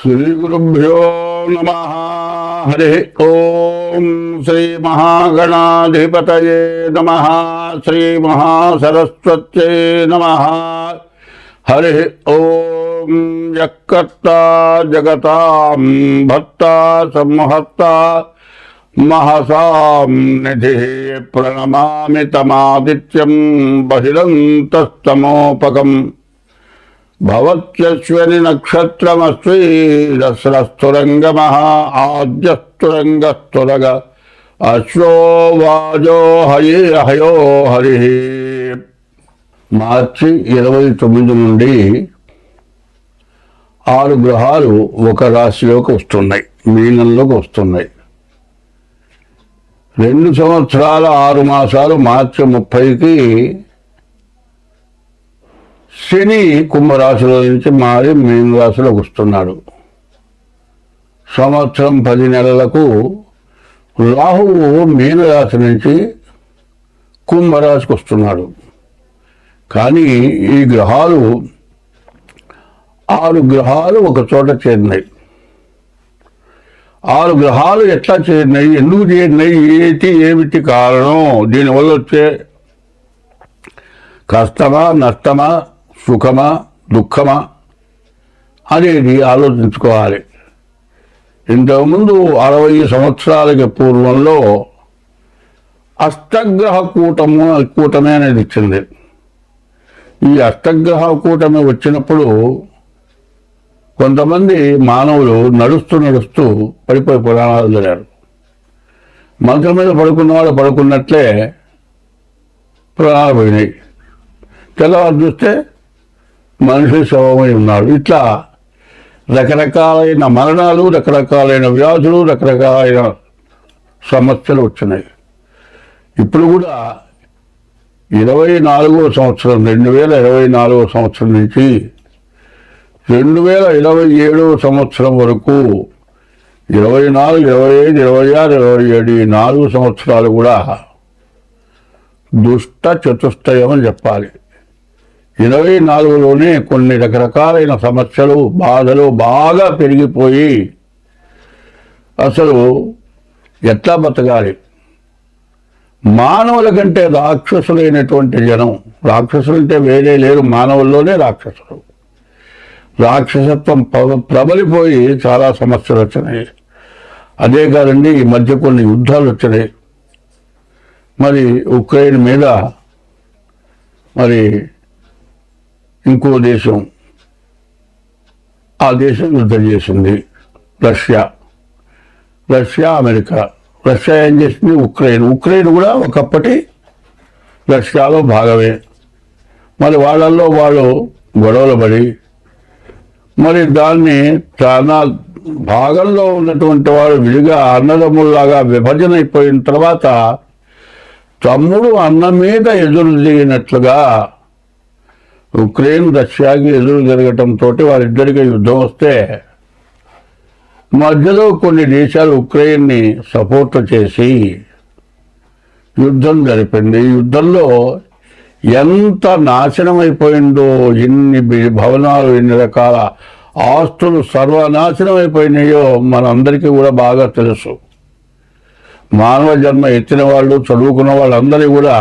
శ్రీగురుభ్యో నమః. హరి ఓం. శ్రీ మహాగణాధిపతయే నమః. శ్రీ మహాసరస్వత్యై నమః. హరి ఓం. యక్కర్తా జగతాం భర్తా సంహర్తా మహసాం నిధి ప్రణమామి తమాదిత్యం బహిరంతస్తమోపకం భవత్యశ్వని నక్షత్రమస్వీరస్రస్తురంగమః ఆద్యస్తురంగస్తురగ అశ్వో వాజో హయో హరి. మార్చి 29 నుండి 6 గ్రహాలు ఒక రాశిలోకి వస్తున్నాయి, మీనంలోకి వస్తున్నాయి. 2 సంవత్సరాల 6 మాసాలు మార్చి 30కి శని కుంభరాశిలో నుంచి మారి మీన రాశిలోకి వస్తున్నాడు. సంవత్సరం 10 నెలలకు రాహువు మీనరాశి నుంచి కుంభరాశికి వస్తున్నాడు. కానీ ఈ గ్రహాలు 6 గ్రహాలు ఒక చోట చేరినాయి. 6 గ్రహాలు ఎట్లా చేరినాయి, ఎందుకు చేరినాయి, ఏమిటి కారణం, దీనివల్ల వచ్చే కష్టమా నష్టమా సుఖమా దుఃఖమా అనేది ఆలోచించుకోవాలి. ఇంతకుముందు 60 సంవత్సరాలకి పూర్వంలో అష్టగ్రహ కూటమి అనేది ఇచ్చింది. ఈ అష్టగ్రహ కూటమి వచ్చినప్పుడు కొంతమంది మానవులు నడుస్తూ పడిపోయి పురాణాలు జరిగారు. మంచం మీద పడుకున్నవాడు పడుకున్నట్లే ప్రాణాలు పోయినాయి. తెల్లవారు చూస్తే మనిషి శవమై ఉన్నాడు. ఇట్లా రకరకాలైన మరణాలు, రకరకాలైన వ్యాధులు, రకరకాలైన సమస్యలు వచ్చినాయి. ఇప్పుడు కూడా 24వ సంవత్సరం 2024వ సంవత్సరం నుంచి 2027వ సంవత్సరం వరకు 24, 25, 26, 27 ఈ 4 సంవత్సరాలు కూడా దుష్ట చతుష్టయం అని చెప్పాలి. 24లోనే కొన్ని రకరకాలైన సమస్యలు, బాధలు బాగా పెరిగిపోయి అసలు ఎట్లా బతకాలి, మానవుల కంటే రాక్షసులైనటువంటి జనం, రాక్షసులంటే వేరే లేరు, మానవుల్లోనే రాక్షసులు, రాక్షసత్వం ప్రబలిపోయి చాలా సమస్యలు వచ్చినాయి. అదే కాదండి, ఈ మధ్య కొన్ని యుద్ధాలు వచ్చినాయి. మరి ఉక్రెయిన్ మీద మరి ఇంకో దేశం, ఆ దేశం యుద్ధం చేసింది రష్యా, అమెరికా. రష్యా ఏం చేసింది, ఉక్రెయిన్ కూడా ఒకప్పటి రష్యాలో భాగమే. మరి వాళ్ళల్లో వాళ్ళు గొడవలు పడి మరి దాన్ని చాలా భాగంలో ఉన్నటువంటి వాడు విడిగా అన్నదమ్ముల్లాగా విభజన అయిపోయిన తర్వాత తమ్ముడు అన్న మీద ఎదురు తిరిగినట్లుగా ఉక్రెయిన్ రష్యాకి ఎదురు జరగటంతో వారిద్దరికీ యుద్ధం వస్తే మధ్యలో కొన్ని దేశాలు ఉక్రెయిన్ని సపోర్ట్ చేసి యుద్ధం జరిపింది. ఈ యుద్ధంలో ఎంత నాశనం అయిపోయిందో, ఎన్ని భవనాలు, ఎన్ని రకాల ఆస్తులు సర్వనాశనం అయిపోయినాయో మనందరికీ కూడా బాగా తెలుసు. మానవ జన్మ ఎత్తిన వాళ్ళు, చదువుకున్న వాళ్ళందరూ కూడా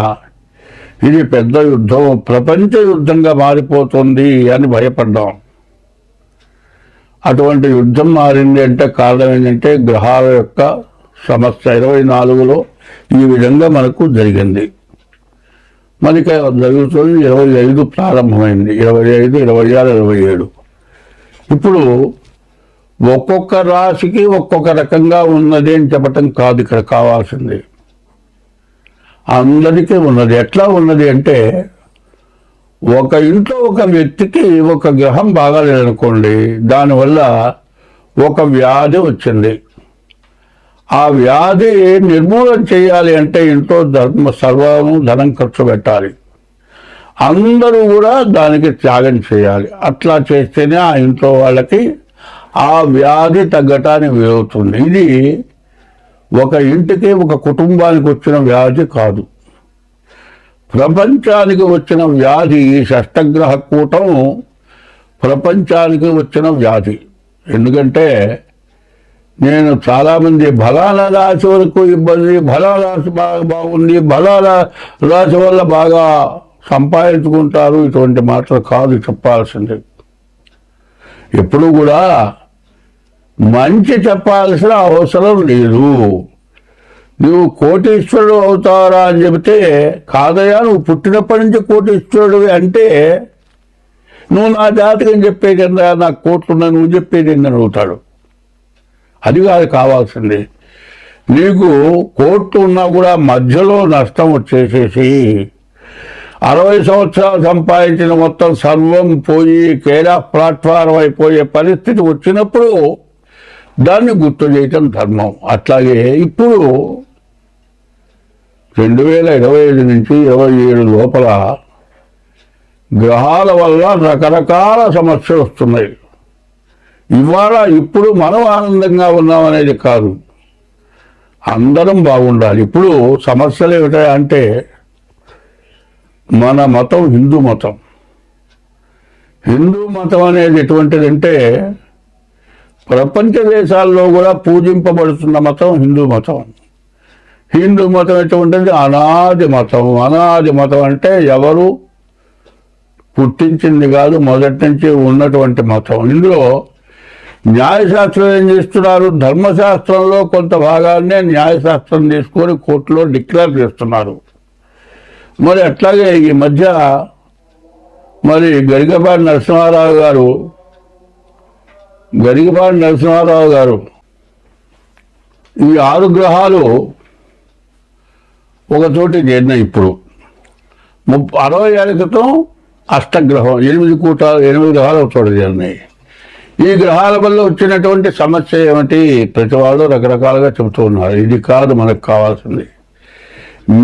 ఇది పెద్ద యుద్ధం, ప్రపంచ యుద్ధంగా మారిపోతుంది అని భయపడ్డాం. అటువంటి యుద్ధం మారింది అంటే కారణం ఏంటంటే గ్రహాల యొక్క సమస్య 24లో ఈ విధంగా మనకు జరిగింది. మనకి జరుగుతుంది 25 ప్రారంభమైంది, 25, 26, 27. ఇప్పుడు ఒక్కొక్క రాశికి ఒక్కొక్క రకంగా ఉన్నది అని చెప్పటం కాదు ఇక్కడ కావాల్సింది, అందరికీ ఉన్నది. ఎట్లా ఉన్నది అంటే ఒక ఇంట్లో ఒక వ్యక్తికి ఒక గ్రహం బాగాలేదనుకోండి, దానివల్ల ఒక వ్యాధి వచ్చింది. ఆ వ్యాధి నిర్మూలన చేయాలి అంటే ఇంట్లో ధనం ఖర్చు పెట్టాలి, అందరూ కూడా దానికి త్యాగం చేయాలి. అట్లా చేస్తేనే ఆ ఇంట్లో వాళ్ళకి ఆ వ్యాధి తగ్గటానికి వీలవుతుంది. ఇది ఒక ఇంటికి ఒక కుటుంబానికి వచ్చిన వ్యాధి కాదు, ప్రపంచానికి వచ్చిన వ్యాధి. ఈ షష్టగ్రహ కూటం ప్రపంచానికి వచ్చిన వ్యాధి. ఎందుకంటే నేను చాలామంది బలాల రాశి వరకు ఇబ్బంది, బలాల రాశి బాగా బాగుంది, బలాల రాశి వల్ల బాగా సంపాదించుకుంటారు, ఇటువంటి మాటలు కాదు చెప్పాల్సింది. ఎప్పుడు కూడా మంచి చెప్పాల్సిన అవసరం లేదు. నువ్వు కోటీశ్వరుడు అవుతారా అని చెబితే, కాదయ్యా నువ్వు పుట్టినప్పటి నుంచి కోటీశ్వరుడు అంటే నువ్వు నా జాతకం చెప్పేది కింద నాకు కోట్లున్నా నువ్వు చెప్పేది ఏందని అవుతాడు. అది కాదు కావాల్సింది. నీకు కోట్లు ఉన్నా కూడా మధ్యలో నష్టం వచ్చేసేసి 60 సంవత్సరాలు సంపాదించిన మొత్తం సర్వం పోయి కేడా ప్లాట్ఫారం అయిపోయే పరిస్థితి వచ్చినప్పుడు దాన్ని గుర్తు చేయటం ధర్మం. అట్లాగే ఇప్పుడు 2025 నుంచి 27 లోపల గ్రహాల వల్ల రకరకాల సమస్యలు వస్తున్నాయి. ఇవాళ ఇప్పుడు మనం ఆనందంగా ఉన్నామనేది కాదు, అందరం బాగుండాలి. ఇప్పుడు సమస్యలు ఏమిటంటే మన మతం హిందూ మతం. హిందూ మతం అనేది ఎటువంటిదంటే ప్రపంచ దేశాల్లో కూడా పూజింపబడుతున్న మతం హిందూ మతం. హిందూ మతం ఎటువంటిది? అనాది మతం. అనాది మతం అంటే ఎవరు పుట్టించింది కాదు, మొదటి నుంచి ఉన్నటువంటి మతం. ఇందులో న్యాయశాస్త్రం ఏం చేస్తున్నారు? ధర్మశాస్త్రంలో కొంత భాగాన్నే న్యాయశాస్త్రం తీసుకొని కోర్టులో డిక్లేర్ చేస్తున్నారు. మరి అట్లాగే ఈ మధ్య మరి గరికపాటి నరసింహారావు గారు ఈ 6 గ్రహాలు ఒకచోటి చేరినాయి. ఇప్పుడు 60 ఏళ్ల క్రితం అష్టగ్రహం 8 గ్రహాలు ఒక చోట చేరినాయి. ఈ గ్రహాల వల్ల వచ్చినటువంటి సమస్య ఏమిటి? ప్రతి వాళ్ళు రకరకాలుగా చెబుతూ ఉన్నారు. ఇది కాదు మనకు కావాల్సింది.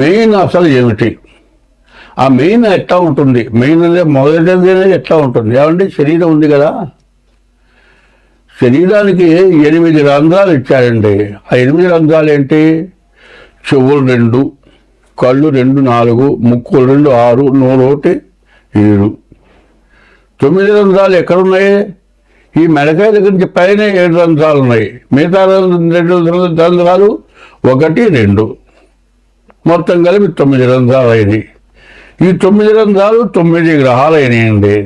మెయిన్ అసలు ఏమిటి? ఆ మెయిన్ ఎట్లా ఉంటుంది? మెయిన్ అనేది మొదటిది ఎట్లా ఉంటుంది? ఏమంటే శరీరం ఉంది కదా, శరీరానికి 8 రంధ్రాలు ఇచ్చారండి. ఆ 8 రంధ్రాలు ఏంటి? చెవులు 2, కళ్ళు 2 4, ముక్కులు 2 6, నోరు 1 7. 9 రంధ్రాలు ఎక్కడున్నాయి? ఈ మెడకాయ దగ్గర నుంచి పైన 7 రంధ్రాలు ఉన్నాయి. మిగతా 2 రంధ్రాలు 1 2 మొత్తం కలిపి 9 రంధ్రాలు అయినాయి. ఈ 9 రంధ్రాలు 9 గ్రహాలు అయినాయండి.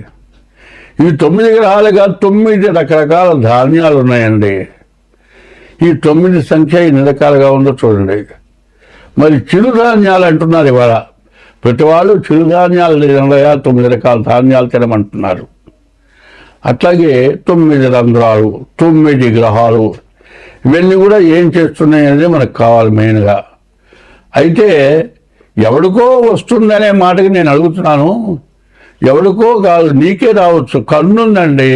ఈ 9 గ్రహాలుగా 9 రకరకాల ధాన్యాలు ఉన్నాయండి. ఈ 9 సంఖ్య ఎన్ని రకాలుగా ఉందో చూడండి. మరి చిరుధాన్యాలు అంటున్నారు ఇవాళ. ప్రతి వాళ్ళు చిరుధాన్యాలు 9 రకాల ధాన్యాలు తినమంటున్నారు. అట్లాగే 9 రంధ్రాలు, 9 గ్రహాలు, ఇవన్నీ కూడా ఏం చేస్తున్నాయి అనేది మనకు కావాలి మెయిన్గా. అయితే ఎవడికో వస్తుందనే మాటకి నేను అడుగుతున్నాను. ఎవడికో కాదు, నీకే రావచ్చు. కన్నుందండి,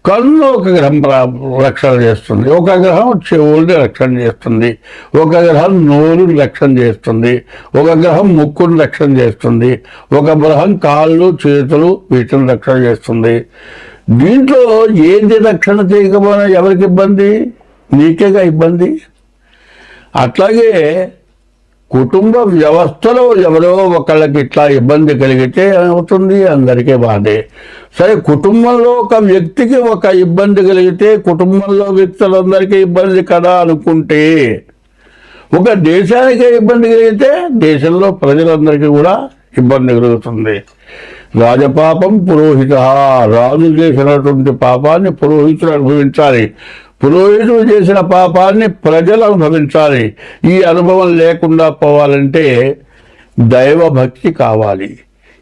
కన్ను ఒక గ్రహం రక్షణ చేస్తుంది, ఒక గ్రహం చెవుల్ని రక్షణ చేస్తుంది, ఒక గ్రహం నోరుని రక్షణ చేస్తుంది, ఒక గ్రహం ముక్కుని రక్షణ చేస్తుంది, ఒక గ్రహం కాళ్ళు చేతులు వీటిని రక్షణ చేస్తుంది. దీంట్లో ఏది రక్షణ చేయకపోయినా ఎవరికి ఇబ్బంది? నీకేగా ఇబ్బంది. అట్లాగే కుటుంబ వ్యవస్థలో ఎవరో ఒకళ్ళకి ఇట్లా ఇబ్బంది కలిగితే అవుతుంది, అందరికీ బాధే. సరే, కుటుంబంలో ఒక వ్యక్తికి ఒక ఇబ్బంది కలిగితే కుటుంబంలో వ్యక్తులందరికీ ఇబ్బంది కదా అనుకుంటే, ఒక దేశానికే ఇబ్బంది కలిగితే దేశంలో ప్రజలందరికీ కూడా ఇబ్బంది కలుగుతుంది. రాజపాపం పురోహిత, రాజు చేసినటువంటి పాపాన్ని పురోహితులు అనుభవించాలి, పురోహితులు చేసిన పాపాన్ని ప్రజలు అనుభవించాలి. ఈ అనుభవం లేకుండా పోవాలంటే దైవభక్తి కావాలి.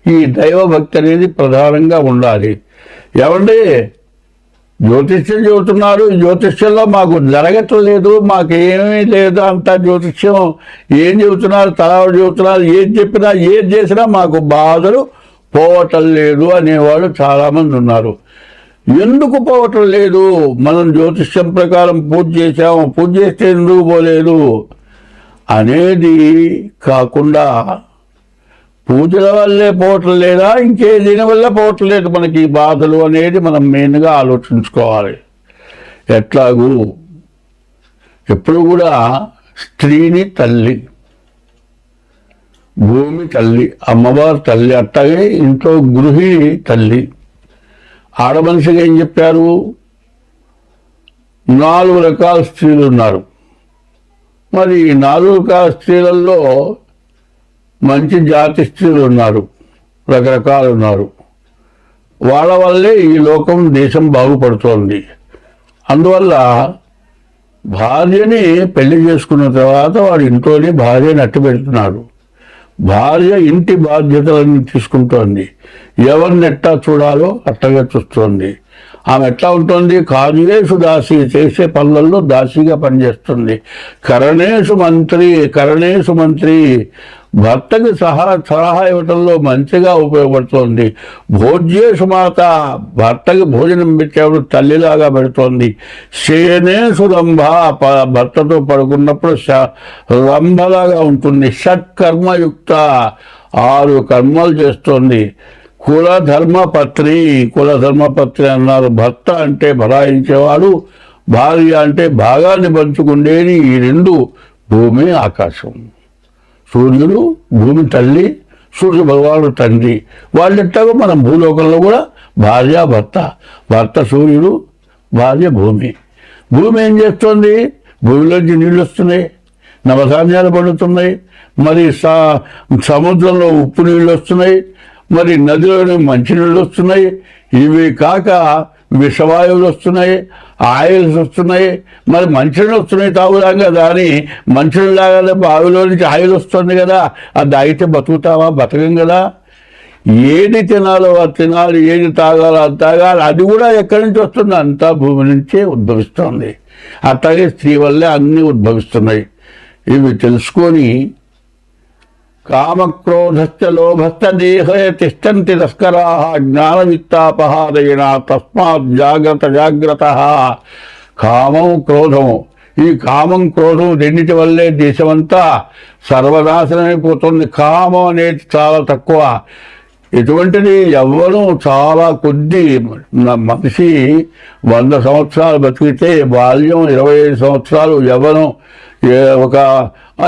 ఈ దైవభక్తి అనేది ప్రధానంగా ఉండాలి. ఏమండి, జ్యోతిష్యం చెబుతున్నారు, జ్యోతిష్యంలో మాకు జరగట్లేదు, మాకేమీ లేదు, అంతా జ్యోతిష్యం ఏం చెబుతున్నారు, తలాడు చెబుతున్నారు, ఏది చెప్పినా ఏది చేసినా మాకు బాధలు పోవటం లేదు అనేవాళ్ళు చాలామంది ఉన్నారు. ఎందుకు పోవటం లేదు? మనం జ్యోతిష్యం ప్రకారం పూజ చేశాము, పూజ చేస్తే ఎందుకు పోలేదు అనేది కాకుండా పూజల వల్లే పోవటం లేదా, ఇంకే దీనివల్ల పోవటం లేదు మనకి ఈ బాధలు అనేది మనం మెయిన్గా ఆలోచించుకోవాలి. ఎట్లాగూ ఎప్పుడు కూడా స్త్రీని తల్లి, భూమి తల్లి, అమ్మవారు తల్లి, అట్లాగే ఇంట్లో గృహిణి తల్లి. ఆడమనిషిగా ఏం చెప్పారు? 4 రకాల స్త్రీలు ఉన్నారు. మరి ఈ 4 రకాల స్త్రీలలో మంచి జాతి స్త్రీలు ఉన్నారు, రకరకాలు ఉన్నారు. వాళ్ళ వల్లే ఈ లోకం, దేశం బాగుపడుతోంది. అందువల్ల భార్యని పెళ్లి చేసుకున్న తర్వాత వాడు ఇంట్లోనే భార్యని అట్టు పెడుతున్నాడు. భార్య ఇంటి బాధ్యతలను తీసుకుంటోంది. ఎవరిని ఎట్టా చూడాలో అట్టగా చూస్తోంది. ఆమె ఎట్లా ఉంటుంది? కార్యేషు దాసి, చేసే పనులలో దాసిగా పనిచేస్తుంది. కరణేషు మంత్రి భర్తకి సలహా ఇవ్వటంలో మంచిగా ఉపయోగపడుతోంది. భోజ్యేషు మాత, భర్తకి భోజనం పెట్టేప్పుడు తల్లిలాగా పెడుతోంది. శయనేషు రంభ, భర్తతో పడుకున్నప్పుడు రంభలాగా ఉంటుంది. షట్కర్మయుక్త, 6 కర్మలు చేస్తోంది. కులధర్మపత్రి అన్నారు. భర్త అంటే భరాయించేవాడు, భార్య అంటే భాగాన్ని పంచుకుండేది. ఈ 2 భూమి ఆకాశం. సూర్యుడు భూమి తల్లి, సూర్య భగవానుడు తండ్రి. వాళ్ళెట్టాగో మనం భూలోకంలో కూడా భార్య భర్త సూర్యుడు, భార్య భూమి. భూమి ఏం చేస్తుంది? భూమిలోంచి నీళ్ళు వస్తున్నాయి, నవధాన్యాలు పండుతున్నాయి, మరి సముద్రంలో ఉప్పు నీళ్ళు వస్తున్నాయి, మరి నదిలోని మంచినీళ్ళు వస్తున్నాయి. ఇవి కాక విషవాయువులు వస్తున్నాయి, ఆయిల్స్ వస్తున్నాయి. మరి మంచినీళ్ళు వస్తున్నాయి తాగుదాం కదా అని మంచినీళ్ళు తాగాలి, బావిలో నుంచి ఆయిల్ వస్తుంది కదా, అది తాగితే బతుకుతావా? బతకం కదా. ఏది తినాలో అది తినాలి, ఏది తాగాలో అది తాగాలి. అది కూడా ఎక్కడి నుంచి వస్తుంది? అంతా భూమి నుంచే ఉద్భవిస్తుంది. అట్లాగే స్త్రీ వల్లే అన్నీ ఉద్భవిస్తున్నాయి. ఇవి తెలుసుకొని కామక్రోధశ్చ లోభశ్చ దేహే తిష్టంతి తస్కరాః జ్ఞానవిత్తాపహారేణ తస్మాత్ జాగ్రత్త. కామం క్రోధము, ఈ కామం క్రోధం రెండింటి వల్లే దేశమంతా సర్వనాశనమైపోతుంది. కామం అనేది చాలా తక్కువ. ఇటువంటిది యవ్వనం చాలా కొద్ది. మనిషి 100 సంవత్సరాలు బతికితే బాల్యం 25 సంవత్సరాలు, యవ్వనం ఒక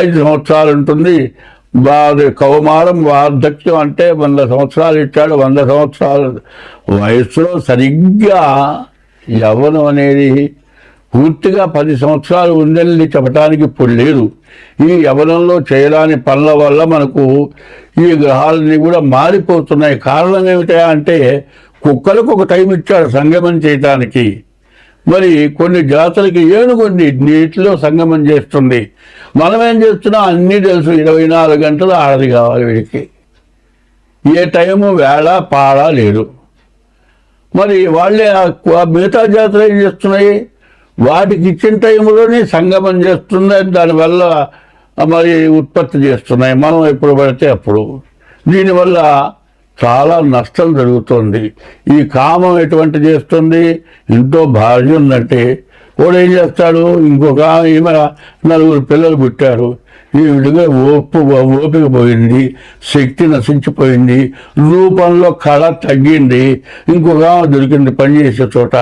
5 సంవత్సరాలు ఉంటుంది. కౌమారం, వార్ధక్యం అంటే 100 సంవత్సరాలు ఇచ్చాడు. 100 సంవత్సరాల వయస్సులో సరిగ్గా యవ్వనం అనేది పూర్తిగా 10 సంవత్సరాలు ఉందని చెప్పడానికి ఇప్పుడు లేదు. ఈ యవ్వనంలో చేయరాని పనుల వల్ల మనకు ఈ గ్రహాలన్నీ కూడా మారిపోతున్నాయి. కారణం ఏమిటా అంటే కుక్కలకు ఒక టైం ఇచ్చాడు సంగమం చేయటానికి. మరి కొన్ని జాతులకి ఏనుగు నీటిలో సంగమం చేస్తుంది. మనం ఏం చేస్తున్నాం? అన్నీ తెలుసు. 24 గంటలు ఆడది కావాలి వీడికి. ఏ టైము వేళ పాడ లేదు. మరి వాళ్ళే మిగతా జాతులు ఏం చేస్తున్నాయి? వాటికి ఇచ్చిన టైంలోనే సంగమం చేస్తున్నాయి. దానివల్ల మరి ఉత్పత్తి చేస్తున్నాయి. మనం ఎప్పుడు పడితే అప్పుడు. దీనివల్ల చాలా నష్టం జరుగుతుంది. ఈ కామం ఎటువంటి చేస్తుంది? ఇంట్లో భార్య ఉందంటే వాడు ఏం చేస్తాడు? ఇంకొక ఈమె 4 పిల్లలు పుట్టారు. ఈ విధంగా ఓపిక పోయింది, శక్తి నశించిపోయింది, రూపంలో కళ తగ్గింది. ఇంకొక దొరికింది పనిచేసే చోట.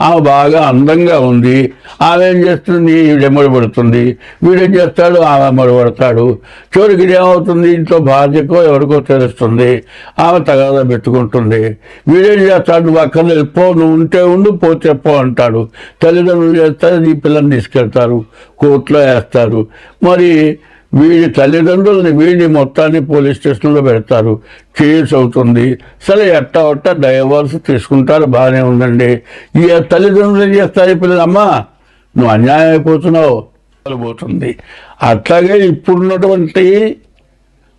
ఆమె బాగా అందంగా ఉంది. ఆమె ఏం చేస్తుంది? వీడెమ్మడి పడుతుంది. వీడేం చేస్తాడు? ఆమె ఎమ్మడిపడతాడు. చివరికి ఏమవుతుంది? ఇంట్లో భార్యకో ఎవరికో తెలుస్తుంది. ఆమె తగాదా పెట్టుకుంటుంది. వీడేం చేస్తాడు? నువ్వు అక్కడ పో, నువ్వు ఉంటే ఉండు, పోతే పో అంటాడు. తల్లిదండ్రులు చేస్తారు, ఈ పిల్లల్ని తీసుకెళ్తారు, కోర్టులో వేస్తారు. మరి వీడి తల్లిదండ్రులని వీడిని మొత్తాన్ని పోలీస్ స్టేషన్లో పెడతారు. కేసు అవుతుంది. సరే ఎట్టా డైవర్స్ తీసుకుంటారు, బాగానే ఉందండి. ఈ తల్లిదండ్రులు ఏం చేస్తారు? ఈ పిల్లలు, అమ్మా నువ్వు అన్యాయం అయిపోతున్నావు పోతుంది. అట్లాగే ఇప్పుడున్నటువంటి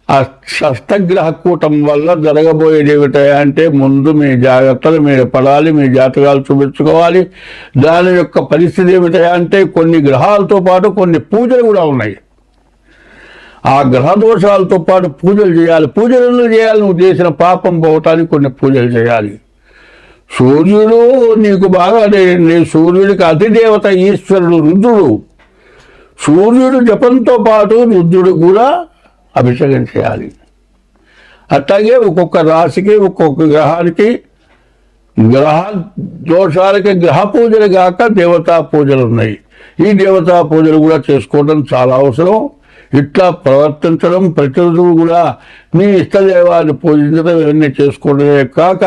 ఆ షష్టగ్రహ కూటం వల్ల జరగబోయేది ఏమిటంటే ముందు మీ జాగ్రత్తలు మీరు పడాలి, మీ జాతకాలు చూపించుకోవాలి. దాని యొక్క పరిస్థితి ఏమిటంటే కొన్ని గ్రహాలతో పాటు కొన్ని పూజలు కూడా ఉన్నాయి. ఆ గ్రహ దోషాలతో పాటు పూజలు చేయాలి. పూజలు చేయాలి. నువ్వు చేసిన పాపం పోవటానికి కొన్ని పూజలు చేయాలి. సూర్యుడు నీకు బాగా సూర్యుడికి అధిదేవత ఈశ్వరుడు రుద్రుడు. సూర్యుడు జపంతో పాటు రుద్రుడు కూడా అభిషేకం చేయాలి. అట్లాగే ఒక్కొక్క రాశికి, ఒక్కొక్క గ్రహానికి, గ్రహ దోషాలకి గ్రహ పూజలు కాక దేవతా పూజలు ఉన్నాయి. ఈ దేవతా పూజలు కూడా చేసుకోవడం చాలా అవసరం. ఇట్లా ప్రవర్తించడం, ప్రతిరోజు కూడా నీ ఇష్టదేవాన్ని పూజించడం ఇవన్నీ చేసుకోవడమే కాక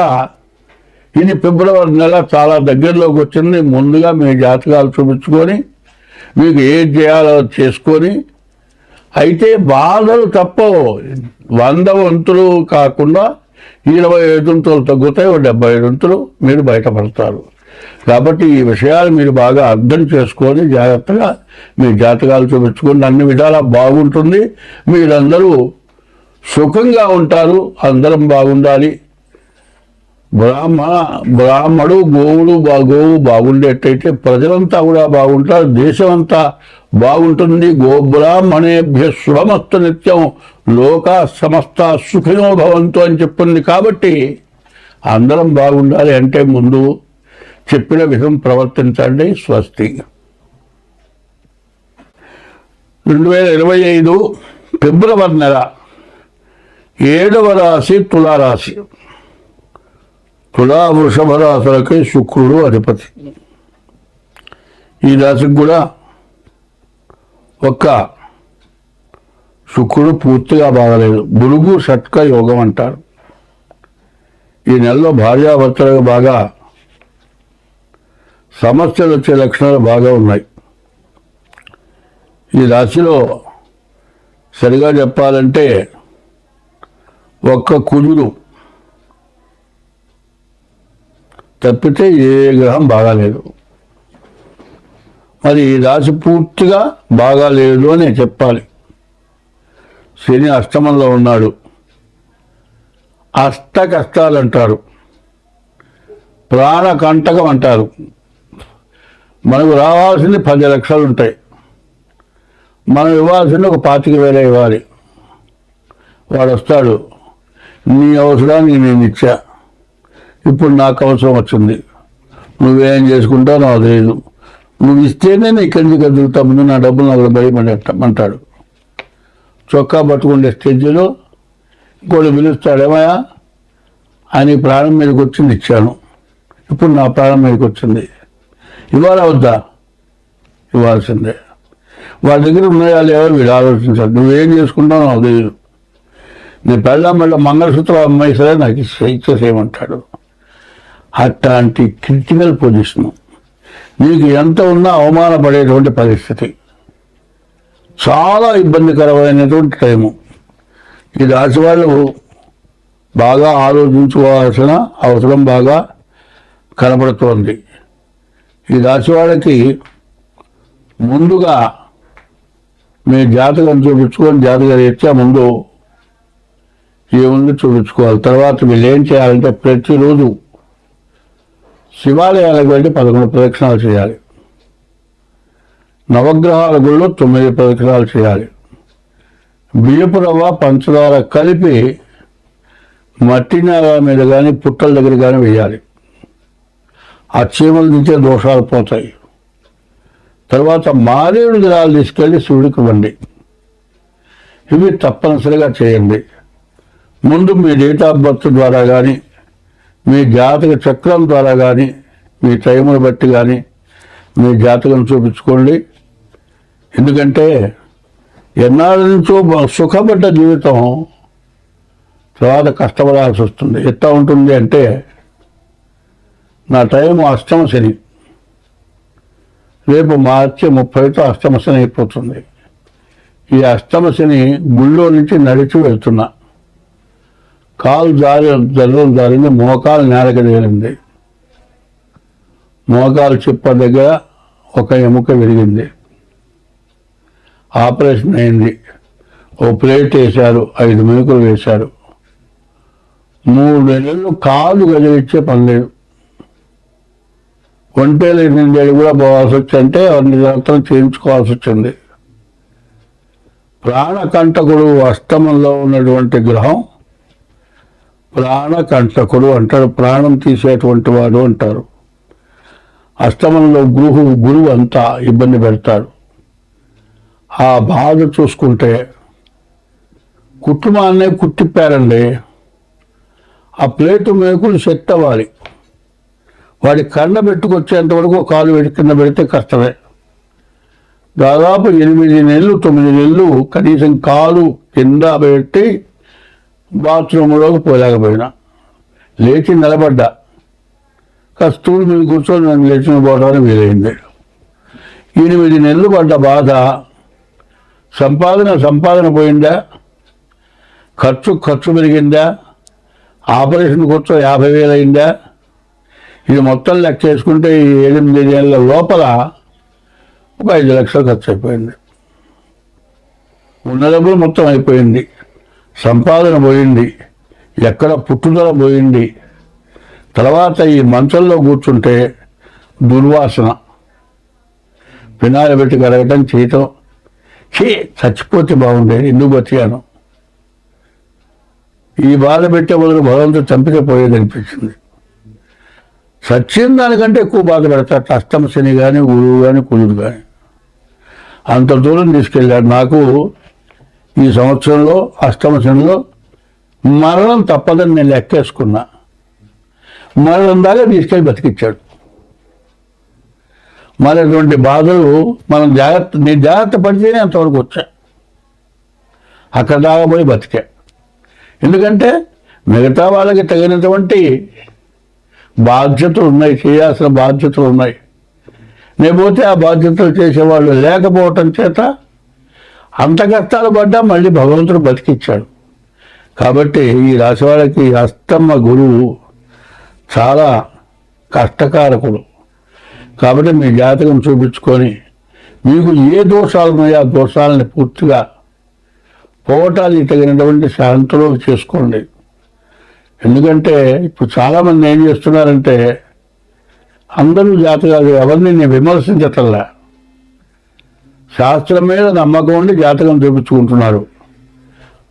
ఇది ఫిబ్రవరి నెల చాలా దగ్గరలోకి వచ్చింది. ముందుగా మీ జాతకాలు చూపించుకొని మీకు ఏది చేయాలో చేసుకొని, అయితే బాధలు తప్పవు. 100 వంతులు కాకుండా 25 వంతులు తగ్గుతాయి, 75 వంతులు మీరు బయటపడతారు. కాబట్టి ఈ విషయాలు మీరు బాగా అర్థం చేసుకొని జాగ్రత్తగా మీ జాతకాలు చూపించుకొని అన్ని విధాలా బాగుంటుంది. మీరందరూ సుఖంగా ఉంటారు. అందరం బాగుండాలి. బ్రాహ్మడు గోవు బాగుండేటైతే ప్రజలంతా కూడా బాగుంటారు, దేశం అంతా బాగుంటుంది. గోబ్రాహ్మణేభ్య శుభమస్తు నిత్యం లోకా సమస్త సుఖినో భవంతు అని చెప్పింది. కాబట్టి అందరం బాగుండాలి అంటే ముందు చెప్పిన విధం ప్రవర్తించండి. స్వస్తి. 2025 ఫిబ్రవరి నెల 7వ రాశి తులారాశి. తులా వృషభ రాశులకి శుక్రుడు అధిపతి. ఈ రాశికి కూడా ఒక్క శుక్రుడు పూర్తిగా బాగలేదు. బులుగు షట్క యోగం అంటారు. ఈ నెలలో భార్యాభర్తలకు బాగా సమస్యలు వచ్చే లక్షణాలు బాగా ఉన్నాయి. ఈ రాశిలో సరిగా చెప్పాలంటే ఒక్క కుజుడు తప్పితే ఏ గ్రహం బాగాలేదు. మరి ఈ రాశి పూర్తిగా బాగాలేదు అని చెప్పాలి. శని అష్టమంలో ఉన్నాడు. అష్ట కష్టాలు అంటారు, ప్రాణకంటకం అంటారు. మనకు రావాల్సింది 10 లక్షలు ఉంటాయి, మనం ఇవ్వాల్సింది ఒక 25,000 ఇవ్వాలి. వాడు వస్తాడు, నీ అవసరానికి నేను ఇచ్చా, ఇప్పుడు నాకు అవసరం వచ్చింది, నువ్వేం చేసుకుంటావు నాకు తెలియదు, నువ్వు ఇస్తేనే నేను ఇక్కడి నుంచి కదులుతా, ముందు నా డబ్బులు నాకు భయపడేమంటాడు. చొక్కా పట్టుకుంటే స్టేజీలో ఇంకోటి పిలుస్తాడు, ఏమయ్యా అని ప్రాణం మీదకి వచ్చింది ఇచ్చాను, ఇప్పుడు నా ప్రాణం మీదకి వచ్చింది, ఇవ్వాలా వద్దా? ఇవ్వాల్సిందే. వాళ్ళ దగ్గర ఉన్నాయా లేవో వీడు ఆలోచించాలి. నువ్వేం చేసుకుంటావు నాకు తెలియదు, నీ పెళ్ళాం మళ్ళీ మంగళసూత్రం అమ్మాయి సరే నాకు ఇచ్చేసేయమంటాడు. అట్లాంటి క్రిటికల్ పొజిషను, నీకు ఎంత ఉన్నా అవమానపడేటువంటి పరిస్థితి, చాలా ఇబ్బందికరమైనటువంటి టైము. ఈ రాశి వాళ్ళు బాగా ఆలోచించుకోవాల్సిన అవసరం బాగా కనబడుతోంది. ఈ రాశి వాళ్ళకి ముందుగా మీ జాతకం చూపించుకొని జాతక రీత్యా ముందు ఏముంది చూపించుకోవాలి. తర్వాత వీళ్ళు ఏం చేయాలంటే ప్రతిరోజు శివాలయాలకు వెళ్ళి 11 ప్రదక్షిణాలు చేయాలి. నవగ్రహాల గుళ్ళో 9 ప్రదక్షిణాలు చేయాలి. బియ్యపు రవ్వ పంచదార కలిపి మట్టి నేల మీద కానీ పుట్టల దగ్గర కానీ వేయాలి. ఆ చీమలు దించే దోషాలు పోతాయి. తర్వాత మారేడు గిరాలు తీసుకెళ్ళి శివుడికి ఇవ్వండి. ఇవి తప్పనిసరిగా చేయండి. ముందు మీ డేట్ ఆఫ్ బర్త్ ద్వారా కానీ, మీ జాతక చక్రం ద్వారా కానీ, మీ టైమును బట్టి కానీ మీ జాతకం చూపించుకోండి. ఎందుకంటే ఎన్నాళ్ళ నుంచో సుఖపడ్డ జీవితం తర్వాత కష్టపడాల్సి వస్తుంది. ఎట్లా ఉంటుంది అంటే, నా టైము అష్టమ శని, రేపు మార్చి 30తో అష్టమ శని అయిపోతుంది. ఈ అష్టమ శని గుళ్ళో నుంచి నడిచి వెళ్తున్నా, కాలు జారింది, మోకాలు నేలకి తేలింది, మోకాలు చిప్ప దగ్గర ఒక ఎముక విరిగింది, ఆపరేషన్ అయింది, ఓ ప్లేట్ వేశారు, 5 మేకులు వేశారు, 3 నెలలు కాలు గదిలిచ్చే పని లేదు. ఒంటేలు 8 ఏళ్ళు కూడా పోవాల్సి వచ్చంటే అన్ని జాగ్రత్తలు చేయించుకోవాల్సి వచ్చింది. ప్రాణకంటకుడు అష్టమంలో ఉన్నటువంటి గ్రహం ప్రాణకంటకుడు అంటారు, ప్రాణం తీసేటువంటి వాడు అంటారు. అష్టమంలో గురువు అంతా ఇబ్బంది పెడతాడు. ఆ బాధ చూసుకుంటే కుటుంబాన్నే కుట్టిప్పారండి. ఆ ప్లేటు మేకులు సెట్ అవ్వాలి. వాడి కండ పెట్టుకొచ్చేంత వరకు కాలు కింద పెడితే కష్టమే. దాదాపు 8 నెలలు 9 నెలలు కనీసం కాలు కింద పెట్టి బాత్రూంలోకి పోలేకపోయినా, లేచి నిలబడ్డా, కస్తూరి మీద కూర్చొని నన్ను లేచిన పోవడానికి వీలైంది. 8 నెలలు పడ్డ బాధ. సంపాదన పోయిందా, ఖర్చు పెరిగిందా, ఆపరేషన్ ఖర్చు 50,000 అయిందా, ఇది మొత్తం లెక్క వేసుకుంటే ఈ 8 నెలల లోపల ఒక 5 లక్షలు ఖర్చు అయిపోయింది. ఉన్న డబ్బులు మొత్తం అయిపోయింది, సంపాదన పోయింది, ఎక్కడ పుట్టుదల పోయింది. తర్వాత ఈ మంచంలో కూర్చుంటే దుర్వాసన, పినాలు పెట్టి కడగటం చేయటం. చచ్చిపోతే బాగుండేది, ఎందుకు బతికాను, ఈ బాధ పెట్టే బదులు భగవంతుడు చంపితే పోయేది అనిపించింది. సచ్చిన దానికంటే ఎక్కువ బాధ పెడతారు అష్టమ శని కానీ, గురువు కానీ, కుజుడు కానీ. అంత దూరం తీసుకెళ్ళాడు. నాకు ఈ సంవత్సరంలో అష్టమ శనిలో మరణం తప్పదని నేను లెక్కేసుకున్నా. మరణం దాకా తీసుకెళ్ళి బతికిచ్చాడు. మరి అటువంటి బాధలు నేను జాగ్రత్త పడితేనే అంతవరకు వచ్చా, అక్కడ దాకా పోయి బతికా. ఎందుకంటే మిగతా వాళ్ళకి తగినటువంటి బాధ్యతలు ఉన్నాయి, చేయాల్సిన బాధ్యతలు ఉన్నాయి. లేకపోతే ఆ బాధ్యతలు చేసేవాళ్ళు లేకపోవటం చేత అంత కష్టాలు పడ్డా మళ్ళీ భగవంతుడు బతికిచ్చాడు. కాబట్టి ఈ రాశి వాళ్ళకి అష్టమ గురువు చాలా కష్టకారకుడు. కాబట్టి మీ జాతకం చూపించుకొని మీకు ఏ దోషాలు ఉన్నాయో ఆ దోషాలని పూర్తిగా పోవటానికి తగినటువంటి శాంతిలో చేసుకోండి. ఎందుకంటే ఇప్పుడు చాలామంది ఏం చేస్తున్నారంటే అందరూ జాతకాలు ఎవరిని నేను విమర్శించటల్లా, శాస్త్రం మీద నమ్మకం ఉండి జాతకం చూపించుకుంటున్నారు.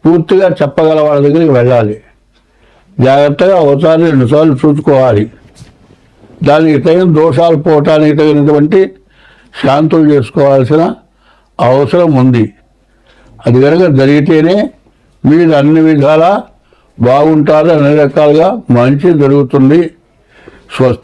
పూర్తిగా చెప్పగల వాళ్ళ దగ్గరికి వెళ్ళాలి, జాగ్రత్తగా ఒకసారి 2 సార్లు చూసుకోవాలి. దానికి తగిన దోషాలు పోవటానికి తగినటువంటి శాంతులు చేసుకోవాల్సిన అవసరం ఉంది. అది కనుక జరిగితేనే మీరు అన్ని విధాలా బాగుంటారు, అన్ని రకాలుగా మంచి జరుగుతుంది. స్వస్తి.